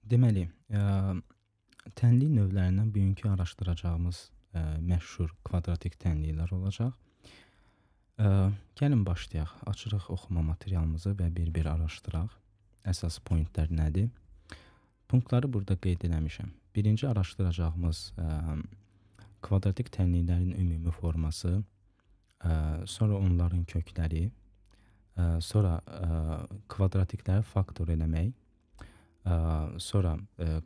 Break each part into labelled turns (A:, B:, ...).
A: Deməli, tənlik növlərindən bugünkü araşdıracağımız məşhur kvadratik tənliklər olacaq. Gəlin başlayaq. Açırıq oxuma materialımızı və bir-bir araşdıraq. Əsas pointlər nədir? Punktları burada qeyd eləmişəm. Birinci araşdıracağımız kvadratik tənliklərin ümumi forması, sonra onların kökləri, sonra kvadratikləri faktor eləmək, sonra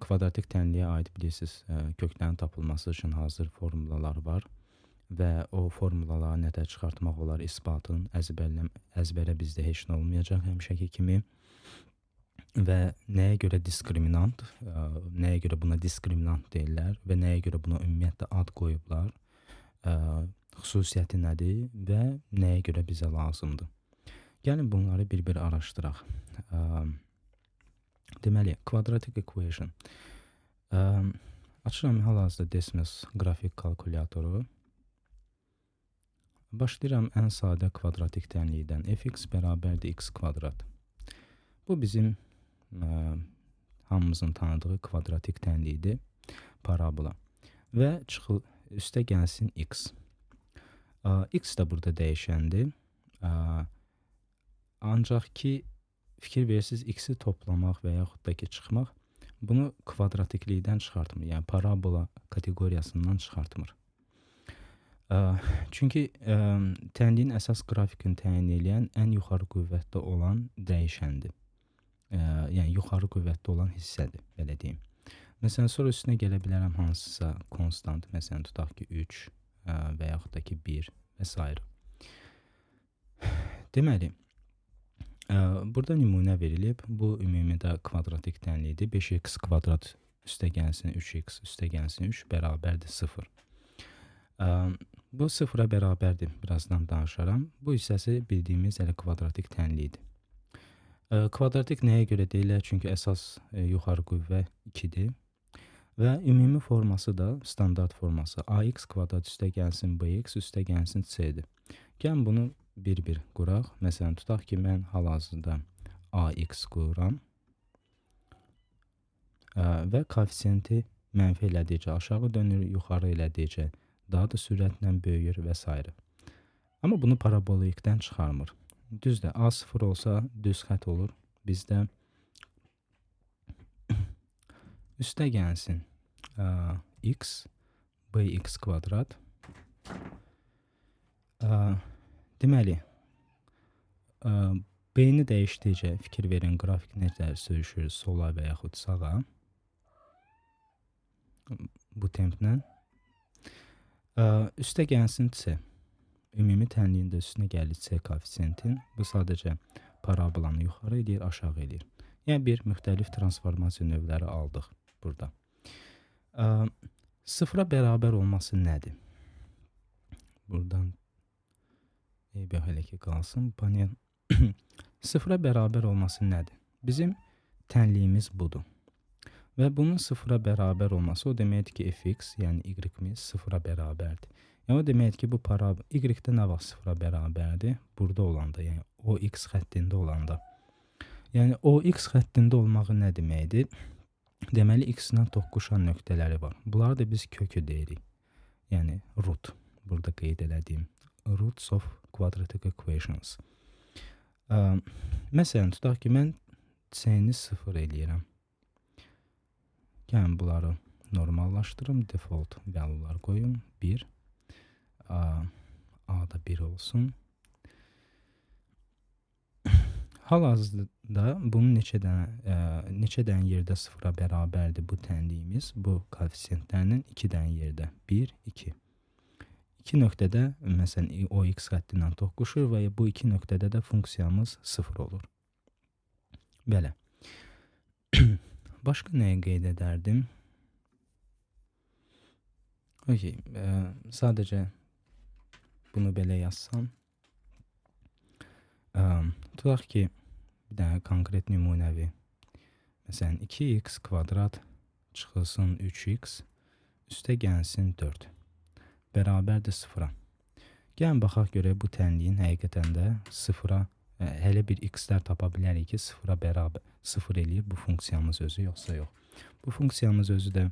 A: kvadratik tənliyə aid bilirsiniz köklərin tapılması üçün hazır formulalar var və o formulaları nədən çıxartmaq olar isbatın əzbərə bizdə heç nə olmayacaq həmişəki kimi. Və nəyə görə diskriminant, nəyə görə buna diskriminant deyirlər və nəyə görə buna ümumiyyətlə ad qoyublar, xüsusiyyəti nədir və nəyə görə bizə lazımdır. Gəlin bunları bir-bir araşdıraq. Deməli, quadratic equation. Açıram hal-hazırda Desmos qrafik kalkulyatoru. Başlayıram ən sadə kvadratik tənlikdən. Fx bərabərdir x kvadrat. Bu bizim hamımızın tanıdığı kvadratik tənlikdir, parabola. Və üstə gəlsin x. X də burada dəyişəndir. Ancaq ki, fikir verirsiniz, x-i toplamaq və yaxud da ki, çıxmaq bunu kvadratiklikdən çıxartmır. Yəni, parabola kateqoriyasından çıxartmır. Çünki tənliyin əsas qrafikini təyin edən ən yuxarı qüvvətdə olan dəyişəndir. Yəni, yuxarı qüvvətdə olan hissədir, belə deyim. Məsələn, sonra üstünə gələ bilərəm hansısa konstant, məsələn, tutaq ki, 3 və yaxud da ki, 1 və s. Deməli, burada nümunə verilib. Bu ümumidə kvadratik tənlikdir. 5x kvadrat üstə gəlsin 3x üstə gəlsin 3 bərabərdir 0. Bu 0-a bərabərdir. Birazdan danışaram. Bu hissəsi bildiyimiz kvadratik tənlikdir. Kvadratik nəyə görə deyirlər? Çünki əsas yuxarı qüvvə 2-dir. Və ümumi forması da standart forması. Ax kvadrat üstə gəlsin bx üstə gəlsin c-dir. Gəlin bunu bir-bir quraq. Məsələn, tutaq ki, mən hal-hazırda ax qururam və koefisiyenti mənfi elədikcə aşağı dönür, yuxarı elədikcə daha da sürətlə böyüyür və s. Amma bunu parabolikdən çıxarmır. Düzdür, A0 olsa düz xət olur. Bizdə üstə gəlsin x, bx kvadrat. Deməli, b-ni dəyişdikcə fikir verin, qrafik necə sürüşür sola və yaxud sağa. Bu templə. Üstə gəlsin c. Ümumi tənliyin də üstünə gəlir c koefisiyentin. Bu sadəcə parabolanı yuxarı edir, aşağı edir. Yəni, bir müxtəlif transformasiya növləri aldıq burada. Sıfıra bərabər olması nədir? Buradan hələ ki qalsın. Panel. Sıfıra bərabər olması nədir? Bizim tənliyimiz budur. Və bunun sıfıra bərabər olması o deməkdir ki, fx, yəni y-miz sıfıra bərabərdir. Yəni, o deməkdir ki, bu parabola y-də nə vaxt sıfıra bərabərdir? Burada olanda, yəni o x xəttində olanda. Yəni, o x xəttində olmağı nə deməkdir? Deməli, x-ilə toqquşan nöqtələri var. Bunları da biz kökü deyirik. Yəni, root. Burada qeyd elədiyim. Roots of quadratic equations. Məsələn, tutaq ki, mən c-ni 0 eləyirəm. Gəlin, bunları normallaşdırım. Default value'lar qoyum. 1. A da 1 olsun. Hal-hazırda bunun neçə dənə yerdə sıfıra bərabərdir bu tənliyimiz? Bu koefisiyentlərinin 2 dənə yerdə. 1, 2. 2 nöqtədə, məsələn, o x xətti ilə toqquşur və bu 2 nöqtədə də funksiyamız 0 olur. Belə. Başqa nəyə qeyd edərdim? Sadəcə bunu belə yazsam. Tutaq ki, bir dənə konkret nümunəvi. Məsələn, 2x kvadrat çıxılsın 3x üstə gəlsin 4. Bərabərdir 0-a. Gəlin, baxaq görək bu tənliyin həqiqətən də 0-a hələ bir x-lər tapa bilərik ki, 0-a bərabər 0 eləyir bu funksiyamız özü, yoxsa yox. Bu funksiyamız özü də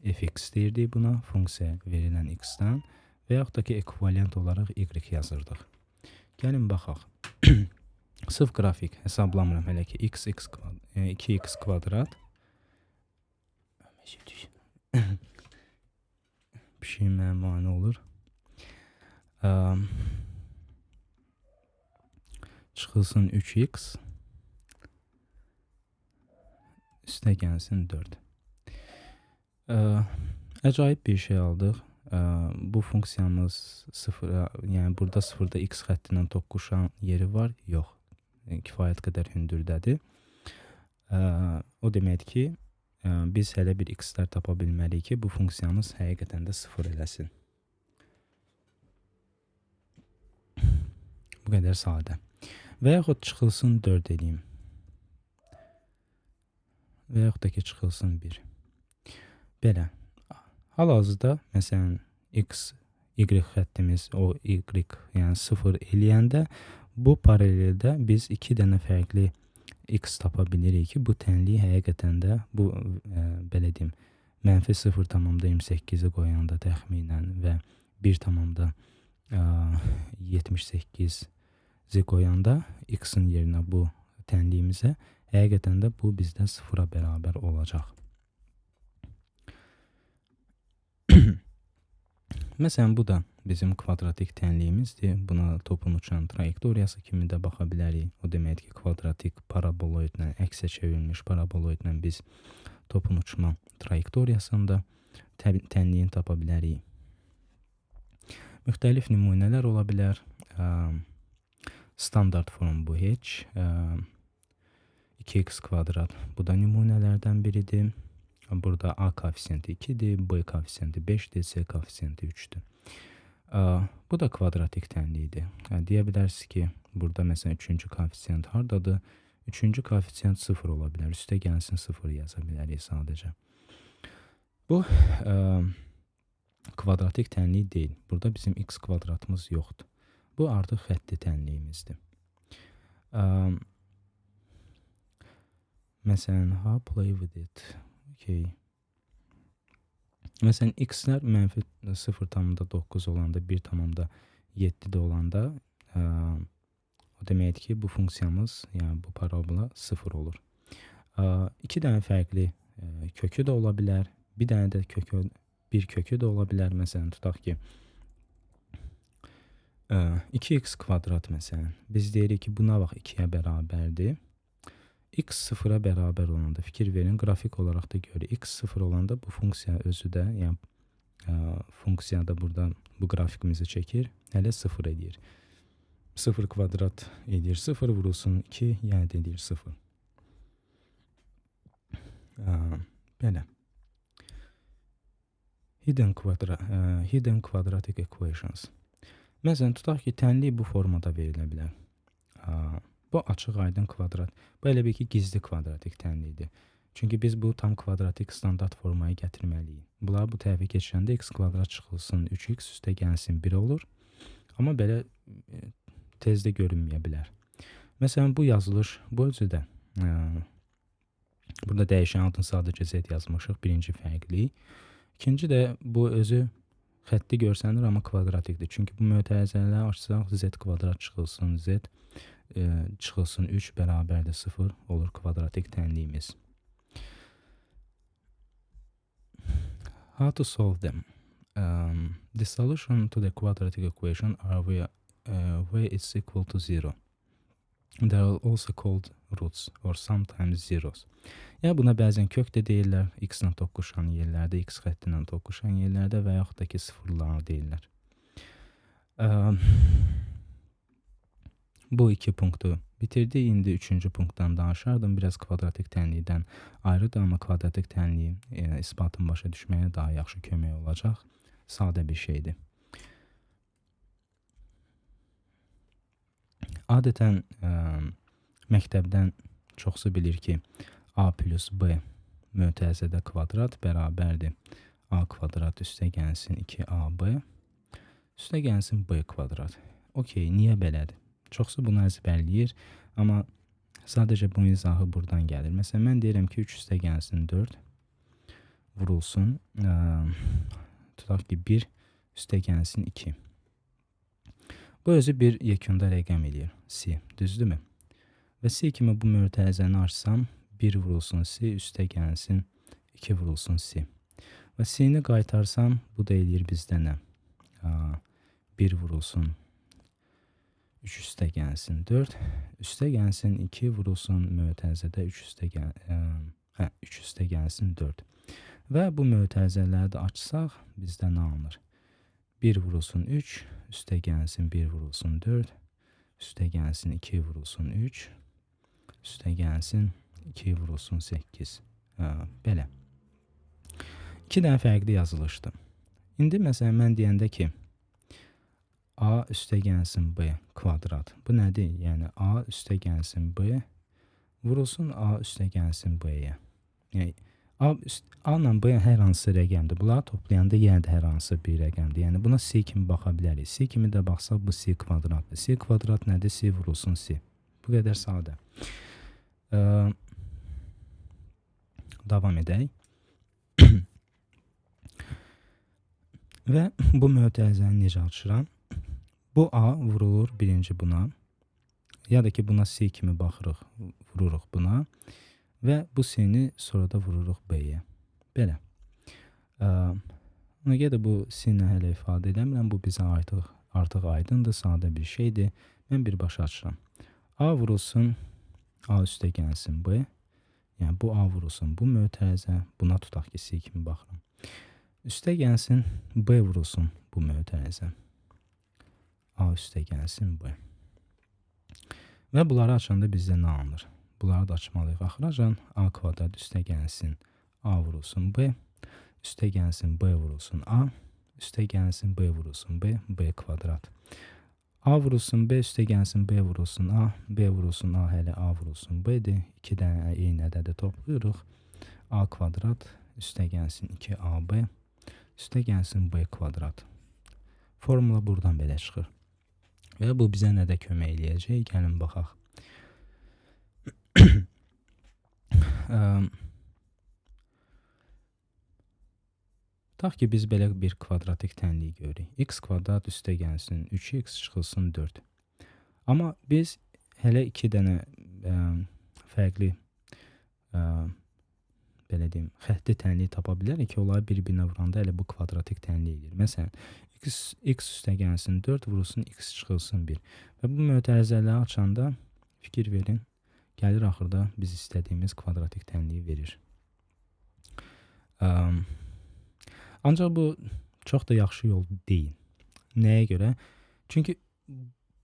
A: fx deyirdik buna, funksiya verilən x-dən və yaxud da ki, ekvivalent olaraq y yazırdıq. Gəlin baxaq. Sırf qrafik hesablamıram hələ ki, 2x kvadrat bir şey mənə mane olur. Çıxılsın 3x üstə gəlsin 4. Acayip bir şey aldıq. Bu funksiyamız sıfıra, yəni burada sıfırda x xəttindən toqquşan yeri var? Yox. Kifayət qədər hündürdədir. O deməkdir ki, biz hələ bir x-lər tapa bilməliyik ki, bu funksiyamız həqiqətən də sıfır eləsin. Bu qədər sadə. Və yaxud çıxılsın 4 edeyim. Və yaxud da ki, çıxılsın 1. Belə. Hal-hazırda, məsələn, x, y xəttimiz, o y, yəni 0 eləyəndə, bu paraleldə biz 2 dənə fərqli x tapa bilirik ki, bu tənliyi həqiqətən də, bu, belə deyim, mənfi 0,28-i qoyanda təxminən və 1,78-i qoyanda x-in yerinə bu tənliyimizə, həqiqətən də bu bizdə 0-a bərabər olacaq. Məsələn, bu da bizim kvadratik tənliyimizdir. Buna topun uçan trayektoriyası kimi də baxa bilərik. O deməkdir ki, kvadratik paraboloidlə, əksə çevrilmiş paraboloidlə biz topun uçma trayektoriyasında tənliyini tapa bilərik. Müxtəlif nümunələr ola bilər. Standart form bu heç. 2x kvadrat bu da nümunələrdən biridir. Burada a koefisiyenti 2-dir, b koefisiyenti 5-dir, c koefisiyenti 3-dür. Bu da kvadratik tənliyidir. Deyə bilərsiniz ki, burada məsələn 3-cü koefisiyent hardadır? 3-cü koefisiyent 0 ola bilər. Üstə gəlsin 0 yaza bilərik sadəcə. Bu kvadratik tənlik deyil. Burada bizim x kvadratımız yoxdur. Bu artıq xətti tənliyimizdir. Məsələn, how play with it? Okay. Məsələn, x-lər mənfi 0,9 olanda, 1,7-də olanda, o deməkdir ki, bu funksiyamız, yəni bu parabola 0 olur. 2 dənə fərqli kökü də ola bilər, bir dənə də bir kökü də ola bilər. Məsələn, tutaq ki, 2x kvadrat məsələn, biz deyirik ki, buna bax 2-yə bərabərdir. X 0-a bərabər olanda, fikir verin, qrafik olaraq da görürük. X 0 olanda bu funksiya özü də, yəni funksiya da burada bu qrafikimizi çəkir, hələ 0 edir. 0 kvadrat edir 0, vurulsun 2, yəni də edir 0. Belə. Hidden quadratic equations. Məsələn, tutaq ki, tənlik bu formada verilə bilər. Bu açıq aydın kvadrat. Bu elə bir ki, gizli kvadratik tənlikdir. Çünki biz bu tam kvadratik standart formaya gətirməliyik. Bunlar bu tərəfə keçəndə x kvadrat çıxılsın 3x üstə gəlsin 1 olur. Amma belə tezdə görünməyə bilər. Məsələn, bu yazılış bu özü də. Burada dəyişən adını sadəcə z yazmışıq. Birinci fərqli. İkinci də bu özü xətti görsənir, amma kvadratikdir. Çünki bu mötərizələri açsaq z kvadrat çıxılsın z çıxılsın 3 bərabərdə 0 olur kvadratik tənliyimiz. How to solve them? The solution to the quadratic equation are where it's equal to 0. They are also called roots or sometimes zeros. Yəni buna bəzən kök də deyirlər, x-lə toqquşan yerlərdə, x xəttindən toqquşan yerlərdə və yaxud da ki, sıfırlar deyirlər. Bu iki punktu bitirdi. İndi üçüncü punktdan danışardım. Biraz kvadratik tənlikdən ayrıdır, amma kvadratik tənliyi isbatın başa düşməyə daha yaxşı kömək olacaq. Sadə bir şeydir. Adətən məktəbdən çoxsu bilir ki, a plus b mötərizədə kvadrat bərabərdir. A kvadrat üstə gəlsin 2ab üstə gəlsin b kvadrat. Okey, niyə belədir? Çoxsu bunu əzbərləyir, amma Sadəcə bunun izahı buradan gəlir. Məsələn, mən deyirəm ki, 3 üstəgəlsin 4 vurulsun. Tutaq ki, 1 üstəgəlsin 2. Bu özü bir yekunda rəqəm eləyir. C, düzdürmü? Və C kimi bu mötərizəni açsam, 1 vurulsun C, üstəgəlsin 2 vurulsun C. Və C-ni qaytarsam, bu da eləyir bizdə nə? 1 vurulsun 3 üstəgəlsin 4, üstəgəlsin 2 vurulsun mötərizədə 3 üstəgəlsin 4. Və bu mötərizələri də açsaq, bizdə nə alınır? 1 vurulsun 3, üstəgəlsin 1 vurulsun 4, üstəgəlsin 2 vurulsun 3, üstəgəlsin 2 vurulsun 8. Belə. 2 dənə fərqli yazılışdır. İndi məsələn mən deyəndə ki, A üstəgəlsin B kvadrat. Bu nədir? Yəni A üstəgəlsin B vurulsun A üstəgəlsin B-yə. Yəni A ilə B hər hansı rəqəmdir. Bunları toplayanda yenə də hər hansı bir rəqəmdir. Yəni buna C kimi baxa bilərik. C kimi də baxsaq bu C kvadratdır. C kvadrat nədir? C vurulsun C. Bu qədər sadə. Davam edək. Və bu mötərizəni necə açıram? Bu A vurulur birinci buna. Ya da ki buna C kimi baxırıq, vururuq buna. Və bu C-ni sonra da vururuq B-yə. Belə. Ona görə də bu C-ni hələ ifadə edəmirəm. Bu bizə artıq aydındır, sadə bir şeydir. Mən birbaşa açıram. A vurulsun A üstəgəlsin B. Yəni bu A vurulsun bu mötərizə. Buna tutaq ki C kimi baxıram. Üstəgəlsin B vurulsun bu mötərizə. A üstəgəlsin B. Və bunları açanda bizdə nə alınır? Bunları da açmalıyıq axıracan. A kvadrat üstəgəlsin A vurulsun B. Üstəgəlsin B vurulsun A. Üstəgəlsin B vurulsun B. B kvadrat. A vurulsun B, üstəgəlsin B vurulsun A. B vurulsun A, hələ A vurulsun B-dir. 2 dənə eyni ədədi toplayırıq. A kvadrat üstəgəlsin 2AB. Üstəgəlsin B kvadrat. Formula buradan belə çıxır. Və bu bizə nədə kömək eləyəcək? Gəlin baxaq. Tutaq ki, biz belə bir kvadratik tənlik görürük. X kvadrat üstəgəlsin 3x çıxılsın 4. Amma biz hələ 2 dənə fərqli belə deyim, xətti tənlik tapa bilərik ki, onları bir-birinə vuranda elə bu kvadratik tənlik edir. Məsələn, x üstəgəlsin 4 vurulsun x çıxılsın 1. Və bu mötərizələri açanda fikir verin, gəlir axırda biz istədiyimiz kvadratik tənliyi verir. Ancaq bu çox da yaxşı yol deyil. Nəyə görə? Çünki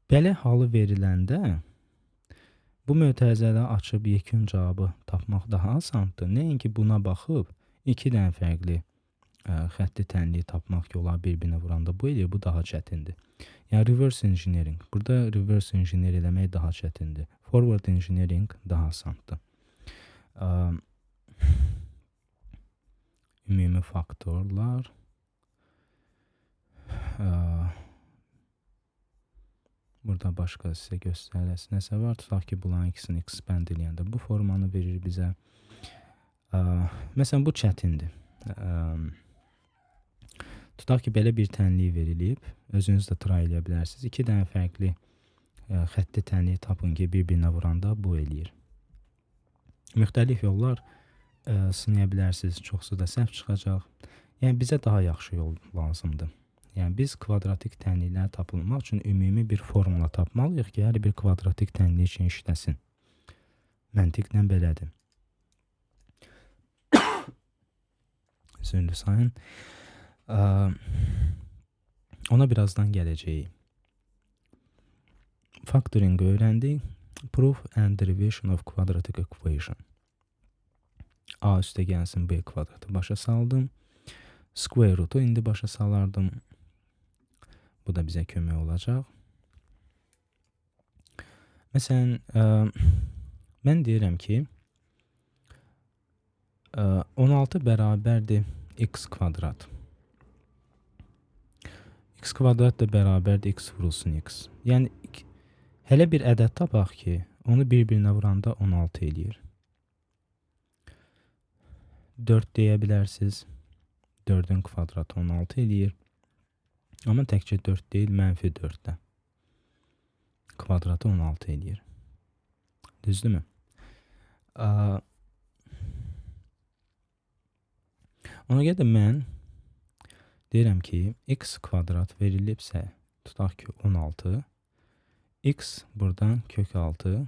A: belə halı veriləndə bu mötərizələri açıb yekun cavabı tapmaq daha asandır. Nəinki buna baxıb 2 dənə fərqli xətti tənliyi tapmaq ki, onlar bir-birinə vuranda bu eləyir, bu daha çətindir. Yəni reverse engineering. Burada reverse engineer eləmək daha çətindir. Forward engineering daha asandır. Ümumi faktorlar. Burada başqa sizə göstəriləsi nəsə var. Tutaq ki, bunların ikisini expand eləyəndə bu formanı verir bizə. Məsələn, bu çətindir. Tutaq ki, belə bir tənlik verilib. Özünüz də try eləyə bilərsiniz. 2 dənə fərqli xətti tənlik tapın ki, bir-birinə vuranda bu eləyir. Müxtəlif yollar sınaya bilərsiniz. Çoxsu da səhv çıxacaq. Yəni, bizə daha yaxşı yol lazımdır. Yəni, biz kvadratik tənliklər tapılmaq üçün ümumi bir formula tapmalıyıq ki, hər bir kvadratik tənlik üçün işləsin. Məntiqlə belədir. Üzrlü sayın. Ona birazdan gələcəyik. Factoring öyrəndik. Proof and derivation of quadratic equation. A üstəgəlsin B kvadratı başa saldım. Square root'u indi başa salardım. Bu da bizə kömək olacaq. Məsələn, mən deyirəm ki, 16 bərabərdir x kvadrat. X kvadrat da bərabərdir x vurulsun x. Yəni, hələ bir ədəd tapaq ki, Onu bir-birinə vuranda 16 eləyir. 4 deyə bilərsiniz. 4-ün kvadratı 16 eləyir. Amma təkcə 4 deyil, mənfi 4 də. Kvadratı 16 eləyir. Düzdürmü? Ona görə də mən deyirəm ki, x kvadrat verilibsə, tutaq ki 16, x buradan kök 6,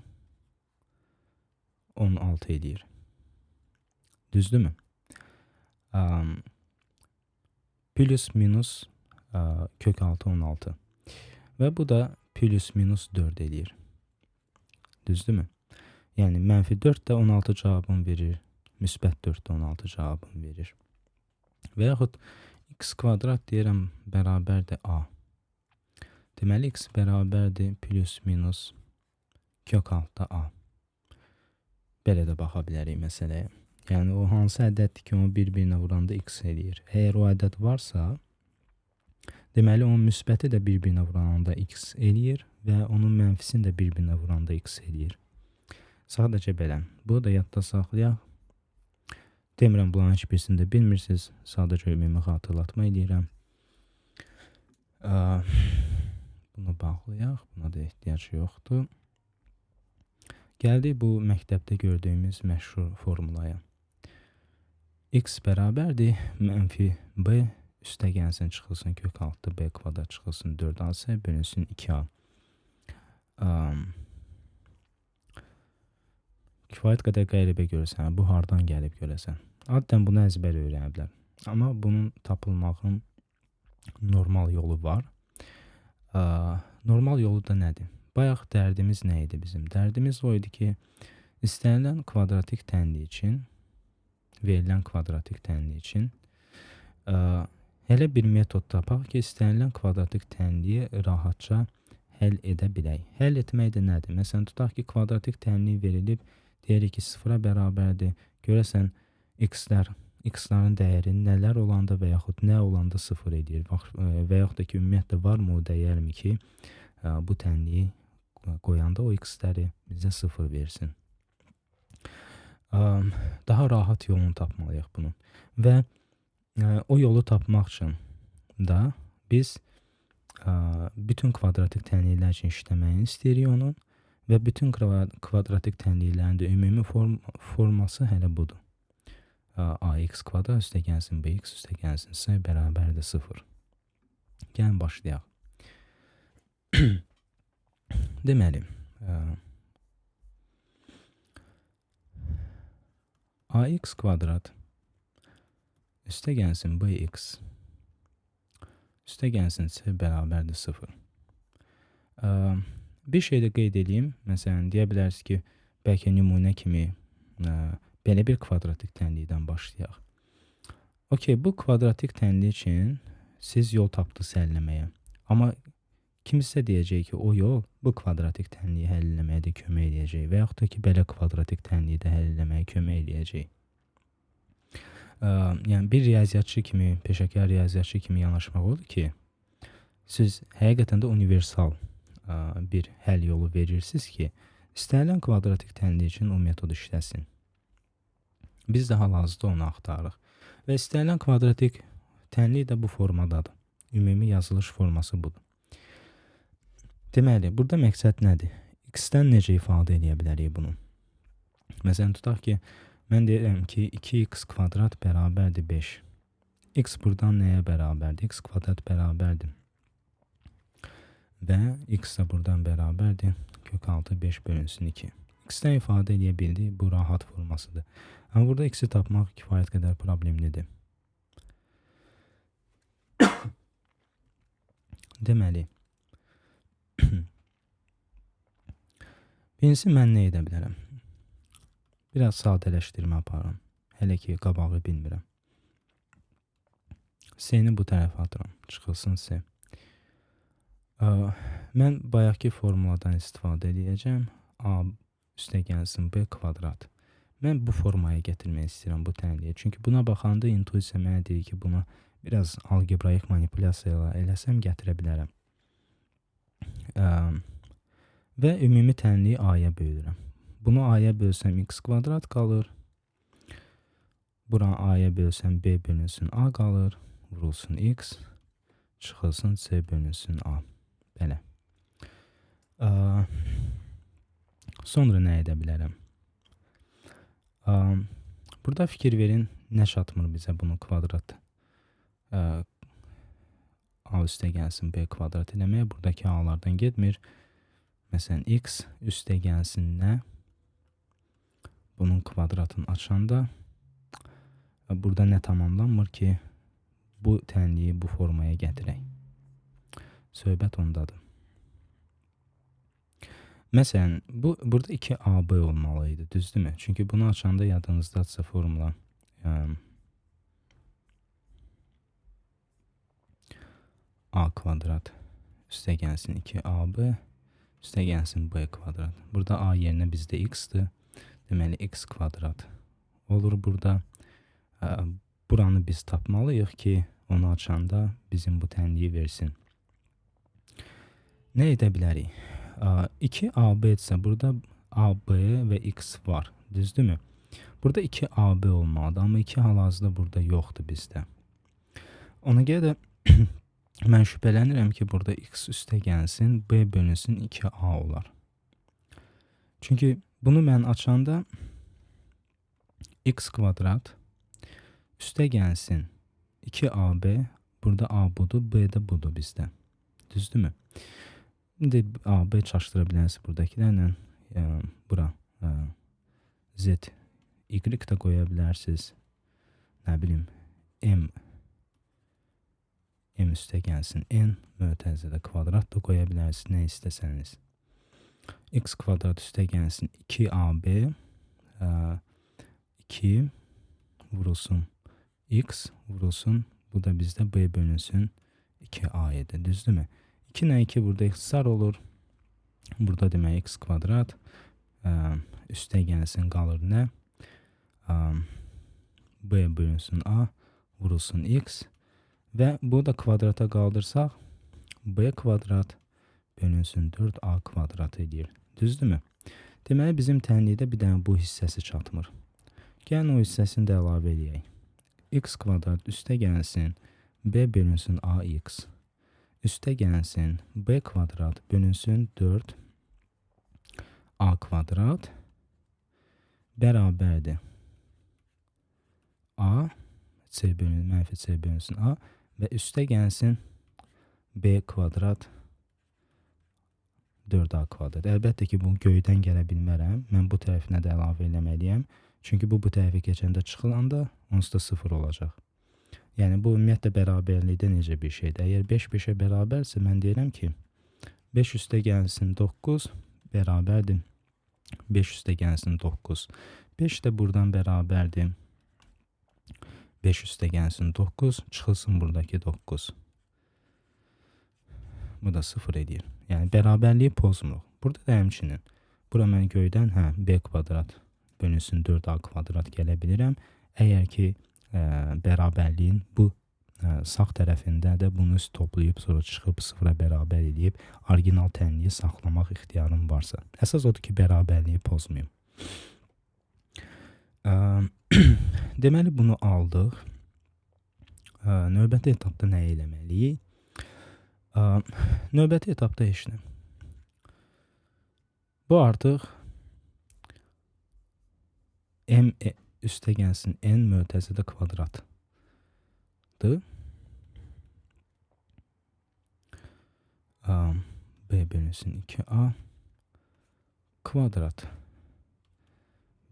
A: 16 eləyir. Düzdürmü? Plus minus kök 6, 16. Və bu da plus minus 4 eləyir. Düzdürmü? Yəni mənfi 4 də 16 cavabını verir, müsbət 4 də 16 cavabını verir. Və yaxud x kvadrat deyirəm bərabərdir a. Deməli x bərabərdir plus minus kök 6 a. Belə də baxa bilərik məsələyə. Yəni o hansı ədəddir ki, onu bir-birinə vuranda x eləyir. Əgər o ədəd varsa, deməli onun müsbəti də bir-birinə vuranda x eləyir və onun mənfisini də bir-birinə vuranda x eləyir. Sadəcə belə. Bunu da yadda saxlayaq. Demirəm, bunların heç birisini də bilmirsiniz. Sadəcə ümumi xatırlatma edirəm. Bunu bağlayaq. Buna da ehtiyac yoxdur. Gəldik bu məktəbdə gördüyümüz məşhur formulaya. X bərabərdir mənfi b üstəgəlsin çıxılsın kök 6 b kvadrat çıxılsın 4ac bölünsün 2a. Kifayət qədər qəribə görürsən. Bu hardan gəlib görəsən. Adətən bunu əzbər öyrəniblər. Amma bunun tapılmağın normal yolu var. Normal yolu da nədir? Bayaq dərdimiz nə idi bizim? Dərdimiz o idi ki, istənilən kvadratik tənli üçün, verilən kvadratik tənli üçün elə bir metod tapaq ki, istənilən kvadratik tənliyi rahatca həll edə bilək. Həll etmək də nədir? Məsələn, tutaq ki, kvadratik tənliyi verilib, deyirik ki, 0-a bərabərdir. Görəsən, x-ların dəyəri nələr olanda və yaxud nə olanda 0 edir. Və yaxud da ki, ümumiyyətlə varmı o dəyərmi ki, bu tənliyi qoyanda o x-ləri bizə 0 versin. Daha rahat yolunu tapmalıyıq bunun. Və o yolu tapmaq üçün da biz bütün kvadratik tənliklər üçün işləməyini istəyirik onun və bütün kvadratik tənliklərin də ümumi forması hələ budur. Ax kvadrat üstəgəlsin bx üstəgəlsin c bərabərdir 0. Gəlin başlayaq. Deməli, ax kvadrat üstəgəlsin bx üstəgəlsin c bərabərdir 0. Bir şey də qeyd edeyim. Məsələn, deyə bilərsiniz ki, bəlkə nümunə kimi belə bir kvadratik tənlikdən başlayaq. Okey, bu kvadratik tənlik üçün siz yol tapdınız həlləməyə. Amma kimsə deyəcək ki, o yol bu kvadratik tənliyi həll eləməyə də kömək eləyəcək və yaxud da ki, belə kvadratik tənliyi də həll eləməyə kömək eləyəcək. Yəni, bir riyaziyyatçı kimi, peşəkar riyaziyyatçı kimi yanaşmaq odur ki, siz həqiqətən də universal bir həll yolu verirsiniz ki, istənilən kvadratik tənlik üçün o metod işləsin. Biz də hal-hazırda onu axtarırıq. Və istənilən kvadratik tənlik də bu formadadır. Ümumi yazılış forması budur. Deməli, burada məqsəd nədir? X-dən necə ifadə edə bilərik bunu? Məsələn, tutaq ki, mən deyirəm ki, 2x kvadrat bərabərdir 5. X buradan nəyə bərabərdir? X kvadrat bərabərdir. Və x də buradan bərabərdir. Kök 6, 5 bölünsün 2. X-dən ifadə edə bildik, bu rahat formasıdır. Amma burada x-i tapmaq kifayət qədər problemlidir. Deməli, birincisi mən nə edə bilərəm? Biraz sadələşdirmə aparıram. Hələ ki, qabağı bilmirəm. C-ni bu tərəfə atıram. Çıxılsın C. Mən bayaqki formuladan istifadə edəcəm. A üstəgəlsin B kvadrat. Mən bu formaya gətirmək istəyirəm bu tənliyi. Çünki buna baxanda intuisiya mənə deyir ki, buna biraz algebraik manipulyasiya eləsəm gətirə bilərəm. və ümumi tənliyi a-ya bölürəm. Bunu a-ya bölsəm x kvadrat qalır. Bura a-ya bölsəm b bölünsün a qalır. Vurulsun x. Çıxılsın c bölünsün a. Belə. Sonra nə edə bilərəm? Burada fikir verin, nə çatmır bizə bunu kvadrat a üstə gəlsin b kvadrat eləməyə. Buradakı a-lardan getmir. Məsələn, x üstə gəlsin nə? Bunun kvadratını açanda burada nə tamamlanmır ki, bu tənliyi bu formaya gətirək. Söhbət ondadır. Məsələn, burada 2ab olmalı idi, düzdürmü? Çünki bunu açanda yadınızdadsa formula a kvadrat üstə gəlsin 2ab üstə gəlsin b kvadrat. Burada a yerinə bizdə x-dir. Deməli, x kvadrat olur burada. Buranı biz tapmalıyıq ki, onu açanda bizim bu tənliyi versin. Nə edə bilərik? 2ab etsə, burada ab və x var, düzdürmü? Burada 2ab olmalıdır, amma 2 hal-hazırda burada yoxdur bizdə. Ona görə də mən şübhələnirəm ki, burada x üstə gəlsin, b bölünsün 2a olar. Çünki bunu mən açanda x kvadrat üstə gəlsin 2ab, burada a budur, b də budur bizdə. Düzdürmü? İndi ab çaşdıra bilərsiniz buradakilərlə. Bura z, y də qoya bilərsiniz. Nə bilim, m üstə gəlsin n, mötərizədə kvadrat da qoya bilərsiniz, nə istəsəniz. X kvadrat üstə gəlsin 2ab, 2 vurulsun x vurulsun, bu da bizdə b bölünsün 2a idi, düzdürmü? 2 ilə 2 burada ixtisar olur. Burada demək x kvadrat üstə gəlsin qalır nə? B bölünsün a vurulsun x və bu da kvadrata qaldırsaq b kvadrat bölünsün 4a kvadrat edir. Düzdürmü? Deməli bizim tənlikdə bir dənə bu hissəsi çatmır. Gəlin o hissəsini də əlavə edək. X kvadrat üstə gəlsin b bölünsün ax üstə gəlsin b kvadrat bölünsün 4 a kvadrat bərabərdir a c bölünsün a və üstə gəlsin b kvadrat 4a kvadrat. Əlbəttə ki, bunu göydən gələ bilmərəm. Mən bu tərəfinə də əlavə eləməliyəm. Çünki bu tərəfə keçəndə çıxılanda onsuz da 0 olacaq. Yəni bu ümumiyyətlə bərabərlikdə necə bir şeydir? Əgər 5 5-ə bərabərsə, mən deyirəm ki, 5 üstə gəlsin 9 bərabərdir 5 üstə gəlsin 9. 5 də buradan bərabərdir 5 üstə gəlsin 9, çıxılsın buradakı 9. Bu da 0 edir. Yəni bərabərliyi pozmuruq. Burada da həmçinin. Bura mən göydən b kvadrat bölünsün 4a kvadrat gələ bilirəm. Əgər ki bərabərliyin bu sağ tərəfində də bunu toplayıb sonra çıxıb 0-a bərabər edib orijinal tənliyi saxlamaq ixtiyarım varsa. Əsas odur ki, bərabərliyi pozmayım. Deməli bunu aldıq. Növbəti etapda nə eləməliyik? Növbəti etapda heç nə. Bu artıq m üstə gəlsin n mötərizədə kvadratdır. B bölünsün 2a kvadrat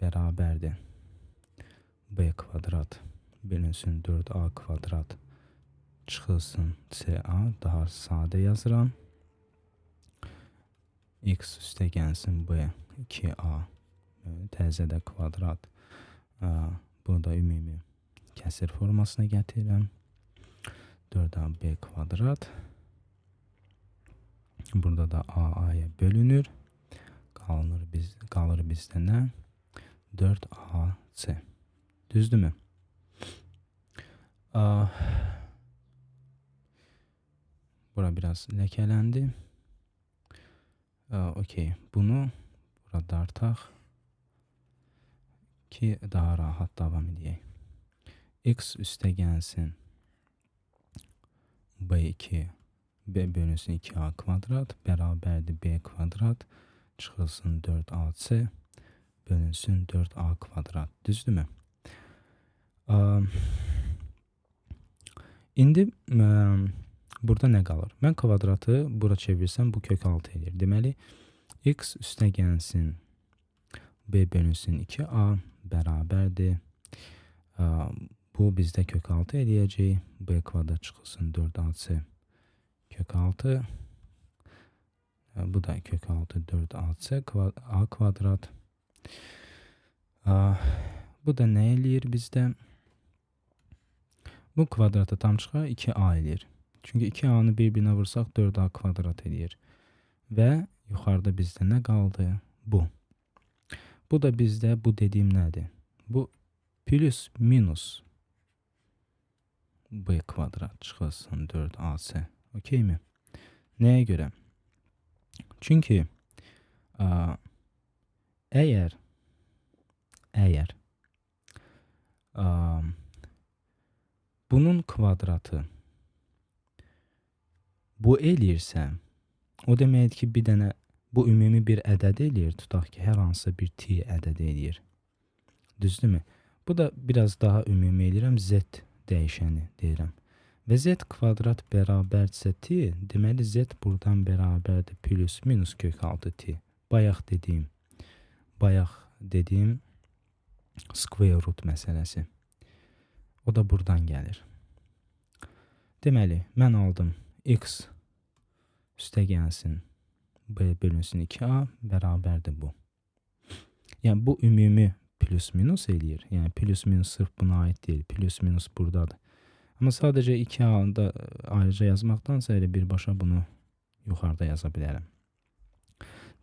A: bərabərdir b kvadrat bölünsün 4a kvadrat çıxılsın ca, daha sadə yazıram. X üstə gəlsin b 2a təzədə kvadrat. Burada ümumi kəsir formasına gətirirəm. 4ab kvadrat. Burada da a-aya bölünür. Qalır bizdə nə? 4ac. Düzdürmü? Bura biraz ləkələndi. Okey. Bunu burada artaq ki daha rahat davam edək. X üstə gəlsin B2 B bölünsün 2A kvadrat bərabərdir B kvadrat çıxılsın 4AC bölünsün 4A kvadrat. Düzdürmü? İndi burada nə qalır? Mən kvadratı bura çevirsəm bu kök 6 edir. Deməli, x üstə gəlsin B bölünsün 2A bərabərdir. Bu bizdə kök 6 eləyəcək. B kvadrat çıxılsın 4AC kök 6. Bu da kök 6 4AC A kvadrat. Bu da nə eləyir bizdə? Bu kvadratı tam çıxar 2A eləyir. Çünki 2A-nı bir-birinə vursaq 4A kvadrat eləyir. Və yuxarıda bizdə nə qaldı? Bu. Bu da bizdə bu dediyim nədir? Bu plus minus B kvadrat çıxılsın 4AC. Okey mi? Nəyə görə? Çünki əgər bunun kvadratı bu eləyirsə, o deməkdir ki, bir dənə bu ümumi bir ədəd eləyir. Tutaq ki, hər hansı bir t ədəd eləyir. Düzdürmü? Bu da biraz daha ümumi eləyirəm. Z dəyişəni deyirəm. Və z kvadrat bərabərdirsə t, deməli z buradan bərabərdir plus minus kök 6t. Bayaq dediyim square root məsələsi. O da buradan gəlir. Deməli, mən aldım x üstə gəlsin B bölünsün 2A bərabərdir bu. Yəni, bu ümumi plus minus eləyir. Yəni, plus minus sırf buna aid deyil. Plus minus buradadır. Amma sadəcə 2A-da ayrıca yazmaqdansa elə birbaşa bunu yuxarıda yaza bilərəm.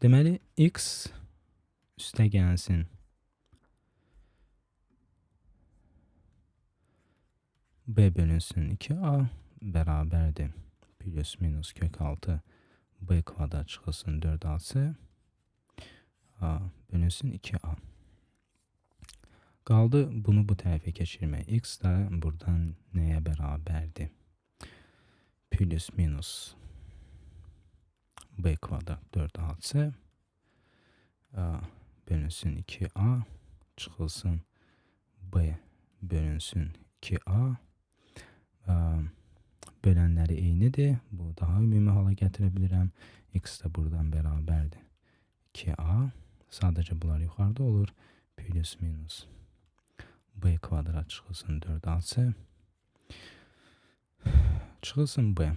A: Deməli, x üstə gəlsin B bölünsün 2A bərabərdir plus minus kök 6 B kvadrat çıxılsın 4AC bölünsün 2A. Qaldı bunu bu tərəfə keçirmək. X da buradan nəyə bərabərdir? Plus minus B kvadrat 4AC bölünsün 2A çıxılsın B bölünsün 2A. Bölənləri eynidir. Bu daha ümumi hala gətirə bilirəm. X da buradan bərabərdir 2A. Sadəcə bunlar yuxarıda olur. Plus minus B kvadrat çıxılsın 4AC çıxılsın B.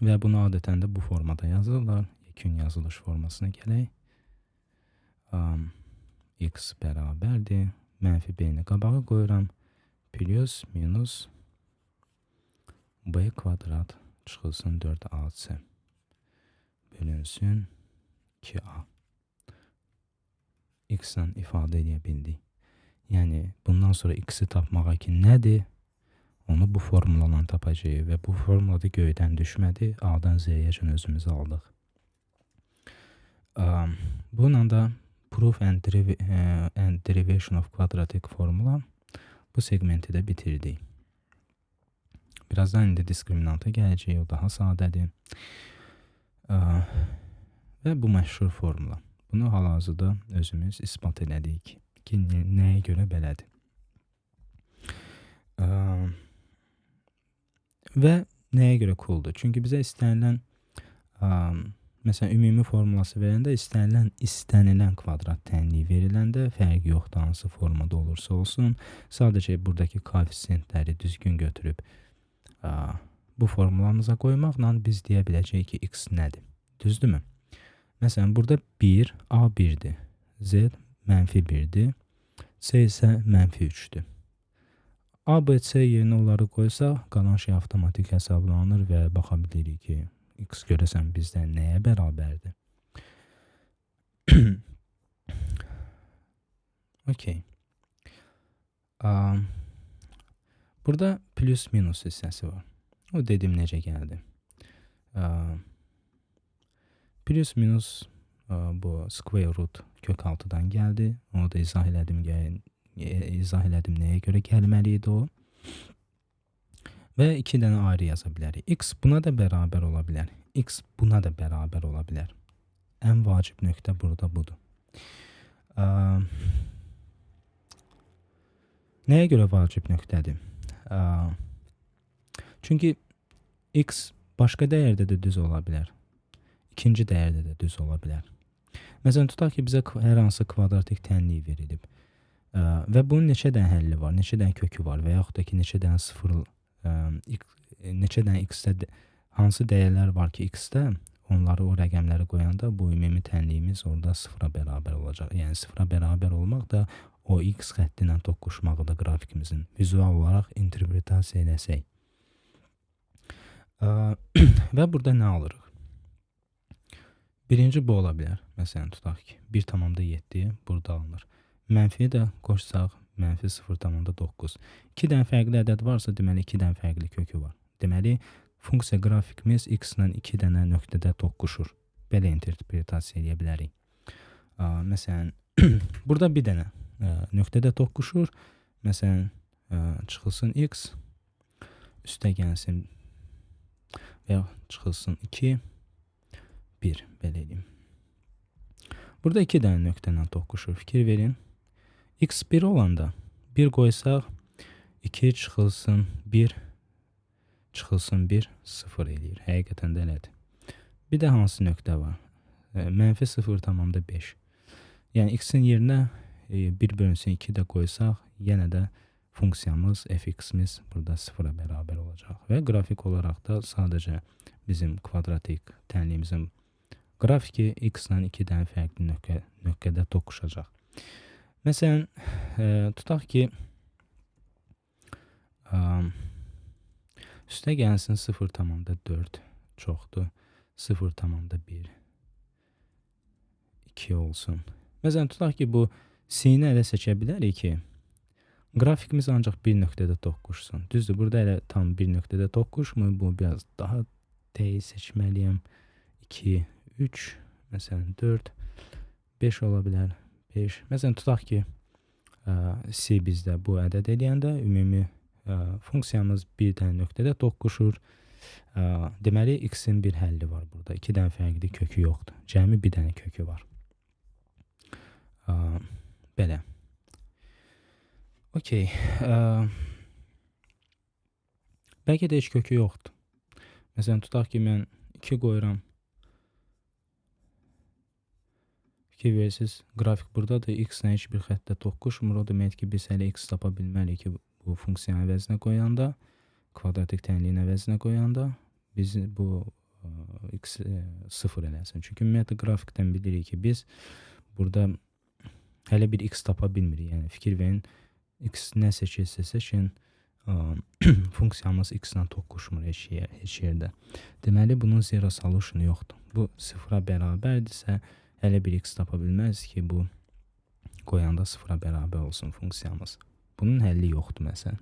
A: Və bunu adətən də bu formada yazırlar. Yekun yazılış formasına gələk. X bərabərdir. Mənfi B-ni qabağa qoyuram. Plus minus B kvadrat çıxılsın 4AC bölünsün 2A. X-dən ifadə edə bildik. Yəni, bundan sonra X-i tapmağa ki, nədir? Onu bu formuladan tapacağıq və bu formulada göydən düşmədi. A-dan Z-yə üçün özümüz aldıq. Bununla da proof and derivation of quadratic formula bu segmenti də bitirdik. Birazdan indi diskriminanta gələcək, o daha sadədir. Və bu məşhur formula. Bunu hal-hazırda özümüz isbat elədik ki, nəyə görə belədir. Və nəyə görə cooldur? Çünki bizə istənilən, məsələn, ümumi formulası verəndə istənilən kvadrat tənliyi veriləndə fərqi yoxdur, hansı formada olursa olsun. Sadəcə buradakı koefisiyentləri düzgün götürüb bu formulamıza qoymaqla biz deyə biləcəyik ki, x nədir? Düzdürmü? Məsələn, burada 1, A 1-dir, Z mənfi 1-dir, C isə mənfi 3-dür. A, B, C yerinə onları qoysaq, qalan şey avtomatik hesablanır və baxa bilirik ki, x görəsən bizdən nəyə bərabərdir? Okey. Burada plus minus hissəsi var. O dedim necə gəldi. Plus minus bu square root kök 6-dan gəldi. Onu da izah elədim nəyə görə gəlməli idi o. Və 2 dənə ayrı yaza bilərik. X buna da bərabər ola bilər. X buna da bərabər ola bilər. Ən vacib nöqtə burada budur. Nəyə görə vacib nöqtədir? Çünki X başqa dəyərdə də düz ola bilər. İkinci dəyərdə də düz ola bilər. Məsələn, tutaq ki, bizə hər hansı kvadratik tənlik verilib. Və bunun neçə dənə həlli var, neçə dənə kökü var və yaxud da ki, neçə dənə neçə dənə x-də hansı dəyərlər var ki, x-də onları o rəqəmləri qoyanda bu ümumi tənliyimiz orada sıfıra bərabər olacaq. Yəni sıfıra bərabər olmaq da o x xətti ilə toqquşmağı da qrafikimizin vizual olaraq interpretasiya eləsək. Və burada nə alırıq? Birinci bu ola bilər. Məsələn, tutaq ki, 1,7 burada alınır. Mənfiyə də qoşsaq, mənfi 0,9. 2 dənə fərqli ədəd varsa, deməli 2 dənə fərqli kökü var. Deməli, funksiya qrafikimiz x ilə 2 dənə nöqtədə toqquşur. Belə interpretasiya edə bilərik. Məsələn, burada bir dənə nöqtədə toqquşur. Məsələn, çıxılsın x, üstə gəlsin və çıxılsın 2, 1, belə edeyim. Burada 2 dənə nöqtə ilə toqquşur. Fikir verin. X 1 olanda 1 qoysaq 2 çıxılsın 1, çıxılsın 1, 0 eləyir. Həqiqətən də elədir. Bir də hansı nöqtə var? Mənfi 0,5. Yəni x-in yerinə 1 bölünsün 2 də qoysaq, yenə də funksiyamız, fx-imiz burada 0-a bərabər olacaq. Və qrafik olaraq da sadəcə bizim kvadratik tənliyimizin qrafiki x ilə 2 dənə fərqli nöqtədə toqquşacaq. Məsələn, tutaq ki, üstə gəlsin 0,4 çoxdur, 0,1, 2 olsun. Məsələn, tutaq ki, bu sinə elə seçə bilərik ki, qrafikimiz ancaq bir nöqtədə toqquşsun. Düzdür, burada elə tam bir nöqtədə toqquşmur, bu biraz daha dəqiq seçməliyəm. 2, 3, məsələn 4, 5 ola bilər, 5. Məsələn, tutaq ki, C bizdə bu ədəd eləyəndə ümumi funksiyamız bir dənə nöqtədə toqquşur. Deməli, x-in bir həlli var burada. 2 dənə fərqli kökü yoxdur. Cəmi bir dənə kökü var. Belə. Okey. Bəlkə də heç kökü yoxdur. Məsələn, tutaq ki, mən 2 qoyuram. Fikir verirsiniz, qrafik buradadır, x-lə heç bir xəttdə toqquşmur. O demək ki, biz hələ x tapa bilməliyik ki, bu funksiyanın əvəzinə qoyanda, kvadratik tənliyin əvəzinə qoyanda, biz bu x 0 eləsin. Çünki ümumiyyətlə qrafikdən bilirik ki, biz burada hələ bir x tapa bilmirik. Yəni, fikir verin, x nə seçilsə seçin, funksiyamız x-lə toqquşmur heç yerdə. Deməli, bunun zero solution yoxdur. Bu 0-a bərabərdirsə, hələ bir x tapa bilməz ki, bu qoyanda 0-a bərabər olsun funksiyamız. Bunun həlli yoxdur məsələn.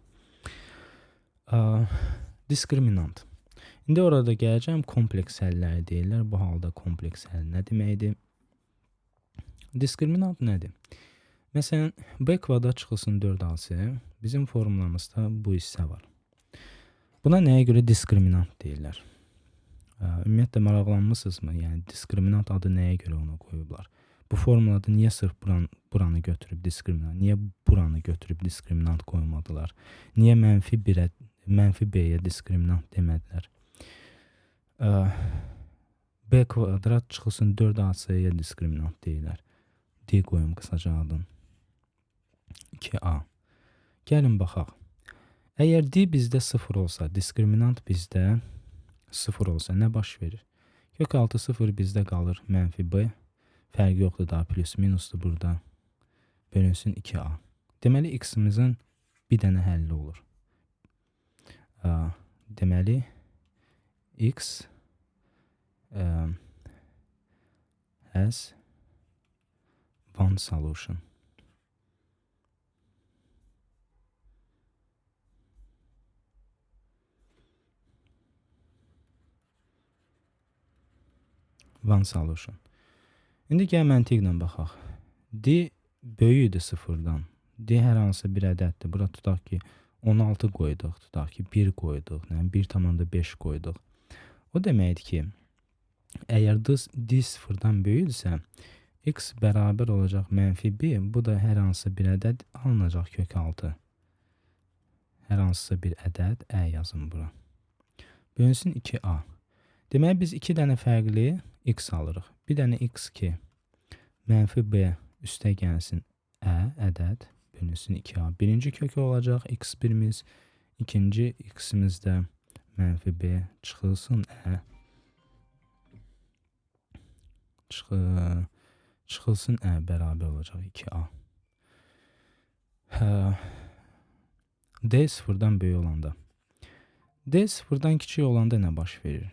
A: Diskriminant. İndi orada gələcəm, kompleks həllər deyirlər. Bu halda kompleks həll nə deməkdir? Diskriminant nədir? Məsələn, b kvadrat çıxılsın 4ac, bizim formulamızda bu hissə var. Buna nəyə görə diskriminant deyirlər? Ümumiyyətlə, maraqlanmısınızmı? Yəni, diskriminant adı nəyə görə ona qoyublar? Bu formulada niyə sırf buranı götürüb diskriminant? Niyə buranı götürüb diskriminant qoymadılar? Niyə mənfi b-yə diskriminant demədilər? B kvadrat çıxılsın 4ac-yə diskriminant deyirlər. D qoyum qısaca adın. 2a. Gəlin baxaq. Əgər d bizdə 0 olsa, diskriminant bizdə 0 olsa nə baş verir? Kök 6 0 bizdə qalır mənfi b. Fərqi yoxdur, daha plus minusdur burada. Bölünsün 2a. Deməli, x-imizin bir dənə həlli olur. Deməli, x has one solution. one solution. İndi gəl məntiqlə baxaq. D böyükdür sıfırdan. D hər hansı bir ədəddir. Bura tutaq ki 16 qoyduq, tutaq ki 1 qoyduq, 1,5 qoyduq. O deməkdir ki, əgər D sıfırdan böyükdürsə, x bərabər olacaq -1, bu da hər hansı bir ədəd alınacaq kök 6. Hər hansısa bir ədəd, yazın bura. Bölünsün 2a. Deməli, biz 2 dənə fərqli x alırıq. Bir dənə x ki, -b üstə gəlsin ədəd, bölünsün 2a. Birinci kökü olacaq x1'miz, ikinci x'imiz də -b çıxılsın çıxılsın bərabər olacaq 2a. D sıfırdan böyük olanda. D sıfırdan kiçik olanda nə baş verir?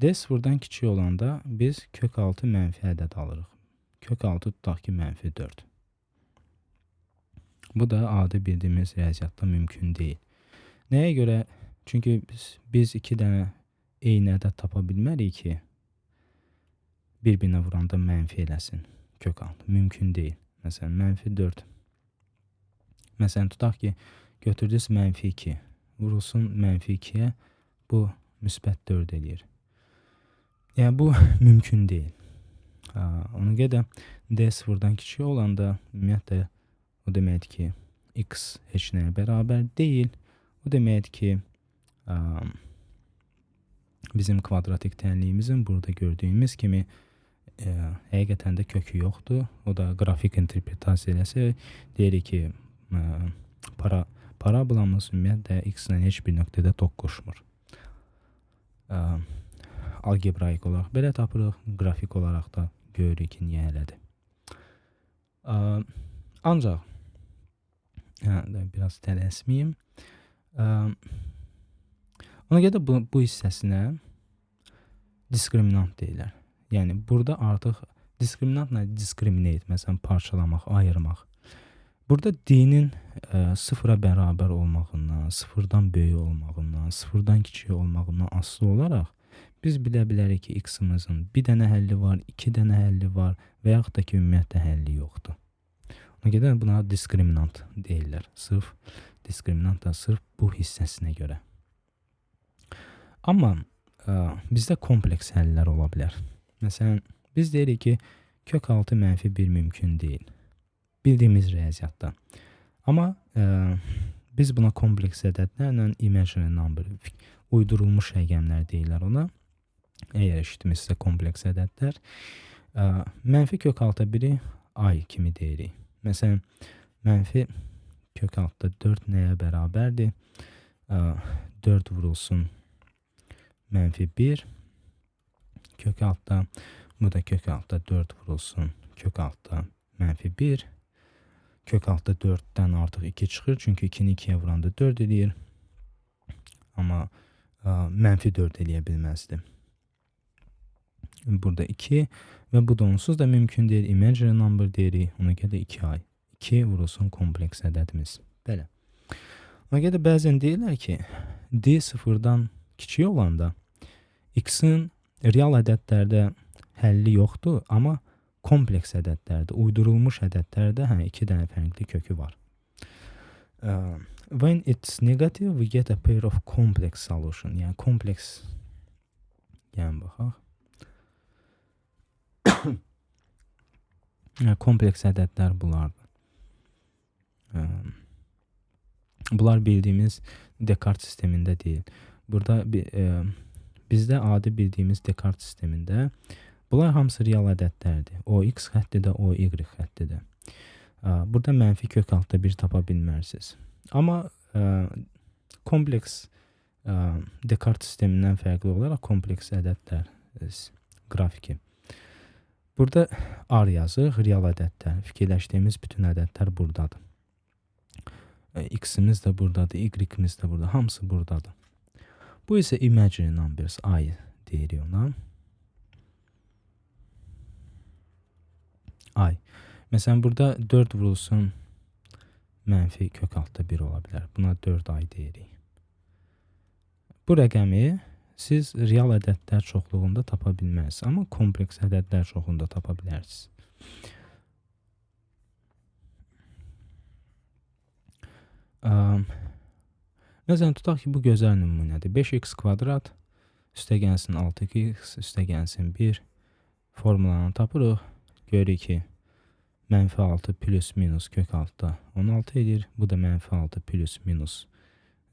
A: D sıfırdan kiçik olanda biz kök 6 mənfi ədəd alırıq. Kök 6 tutaq ki -4. Bu da adi bildiyimiz riyaziyyatda mümkün deyil. Nəyə görə? Çünki biz 2 dənə eyni ədəd tapa bilmərik ki, bir-birinə vuranda mənfi eləsin kök 6. Mümkün deyil. Məsələn, -4. Məsələn, tutaq ki, götürdünüz -2. Vurulsun -2'yə, bu müsbət 4 eləyir. Yəni, bu mümkün deyil. Ona görə də D sıfırdan kiçik olanda, ümumiyyətlə, o deməkdir ki, x heç nəyə bərabər deyil. O deməkdir ki, bizim kvadratik tənliyimizin burada gördüyümüz kimi həqiqətən də kökü yoxdur. O da qrafik interpretasiya eləsə, deyirik ki, parabolamız ümumiyyətlə x-lə heç bir nöqtədə toqquşmur. Algebraik olaraq belə tapırıq, qrafik olaraq da görürük ki, niyə elədir. Ancaq, biraz tələsməyim. Ona görə də bu hissəsinə diskriminant deyirlər. Yəni, burada artıq diskriminantla discriminate, məsələn, parçalamaq, ayırmaq. Burada D-nin sıfıra bərabər olmağından, sıfırdan böyük olmağından, sıfırdan kiçik olmağından asılı olaraq biz bilə bilərik ki, x-imizin bir dənə həlli var, 2 dənə həlli var və yaxud da ki, ümumiyyətlə həlli yoxdur. Ona görə buna diskriminant deyirlər. Sırf diskriminant da sırf bu hissəsinə görə. Amma bizdə kompleks həllər ola bilər. Məsələn, biz deyirik ki, kök 6 -1 mümkün deyil. Bildiyimiz riyaziyyatda. Amma biz buna kompleks ədədlərlə imaginary number, uydurulmuş rəqəmlər deyirlər ona. Əgər eşitmişsə kompleks ədədlər. Mənfi kök 1'i ay kimi deyirik. Məsələn, mənfi kök 4 nəyə bərabərdir? 4 vurulsun -1. Kök 6, bu da kök 4 vurulsun kök -1. Kök 4'dən artıq 2 çıxır, çünki 2'ni 2'yə vuranda 4 eləyir. Amma -4 eləyə bilməzdi. Burada 2 və bu da onsuz da mümkün deyil. Imaginary number deyirik. Ona görə də 2 ay. 2 vurulsun kompleks ədədimiz. Belə. Ona görə də bəzən deyirlər ki, D sıfırdan kiçik olanda x-in real ədədlərdə həlli yoxdur, amma kompleks ədədlərdə, uydurulmuş ədədlərdə 2 dənə fərqli kökü var. When it's negative, we get a pair of complex solution. Yəni, kompleks, yəni baxaq. Kompleks ədədlər bunlardır. Bunlar bildiyimiz Descartes sistemində deyil. Burada bizdə adi bildiyimiz Descartes sistemində bunlar hamısı real ədədlərdir. O x xətti də, o y xətti də. Burada mənfi kök 1 tapa bilmərsiniz. Amma kompleks Descartes sistemindən fərqli olaraq kompleks ədədlər qrafiki. Burada R yazıq, real ədədlər. Fikirləşdiyimiz bütün ədədlər buradadır. X-imiz də buradadır, Y-imiz də burada, hamısı buradadır. Bu isə imaginary numbers, ay deyirik ona. Ay. Məsələn, burada 4 vurulsun mənfi kök 1 ola bilər. Buna 4 ay deyirik. Bu rəqəmi siz real ədədlər çoxluğunda tapa bilməzsiniz, amma kompleks ədədlər çoxluğunda tapa bilərsiniz. Məsələn, tutaq ki, bu gözəl nümunədir. 5x kvadrat üstəgəlsin 6x üstəgəlsin 1 formulanı tapırıq. Görürük ki, -6 plus minus kök altda 16 edir. Bu da -6 plus minus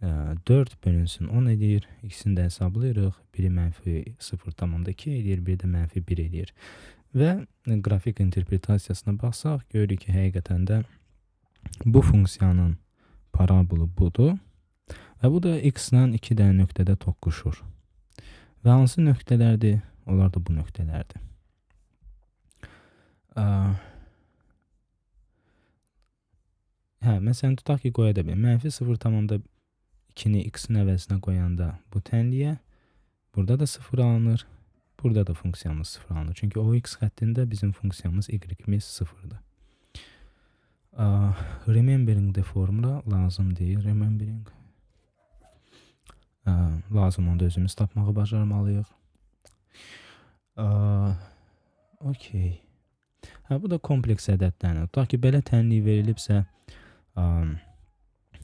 A: 4 bölünsün 10 edir. İkisini də hesablayırıq. Biri -0,2 edir, biri də -1 edir. Və qrafik interpretasiyasına baxsaq, görürük ki, həqiqətən də bu funksiyanın parabolu budur. Və bu da x ilə 2 dənə nöqtədə toqquşur. Və hansı nöqtələrdir? Onlar da bu nöqtələrdir. Məsələn, tutaq ki, qoya da bilir. -0,2-ni x-in əvəzinə qoyanda bu tənliyə, burada da 0 alınır, burada da funksiyamız 0 alınır. Çünki o x xəttində bizim funksiyamız y-imiz 0-dır. Remembering the formula lazım deyil. Lazım onda özümüz tapmağı bacarmalıyıq. Okey. Bu da kompleks ədədlərdir. Tutaq ki, belə tənlik verilibsə,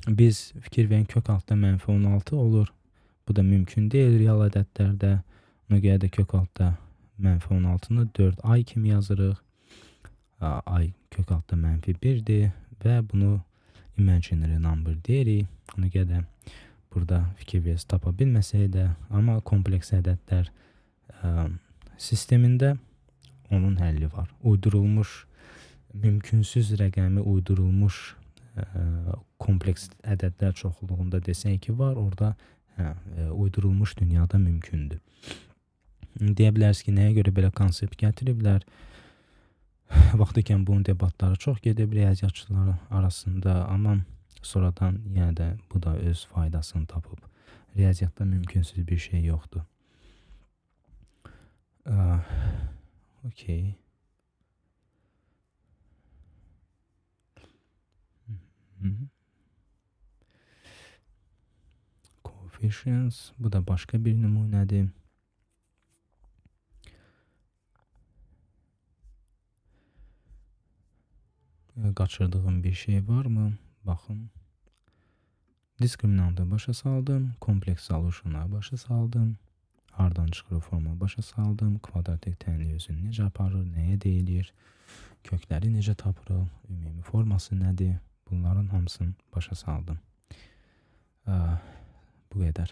A: biz fikir verin kök altda -16 olur. Bu da mümkün deyil real ədədlərdə. Ona görə də kök altda -16-nı 4ay kimi yazırıq. Ay kök altda -1-dir və bunu imaginary number deyirik. Ona görə də burada fikir verirsiniz tapa bilməsək də, amma kompleks ədədlər sistemində onun həlli var. Uydurulmuş, mümkünsüz rəqəmi uydurulmuş kompleks ədədlər çoxluğunda desək ki var, orada uydurulmuş dünyada mümkündür. Deyə bilərsiniz ki, nəyə görə belə konsept gətiriblər? Vaxtıkən bunun debatları çox gedib riyaziyyatçılar arasında, amma sonradan yenə də bu da öz faydasını tapıb. Riyaziyyatda mümkünsüz bir şey yoxdur. Okey. Coefficients. Bu da başqa bir nümunədir. Qaçırdığım bir şey varmı? Baxın. Diskriminantı başa saldım. Kompleks solutionları başa saldım. Hardan çıxır forma başa saldım. Kvadratik tənlik özünü necə aparır, nəyə deyilir, kökləri necə tapırıq, ümumi forması nədir? Bunların hamısını başa saldım. Bu qədər.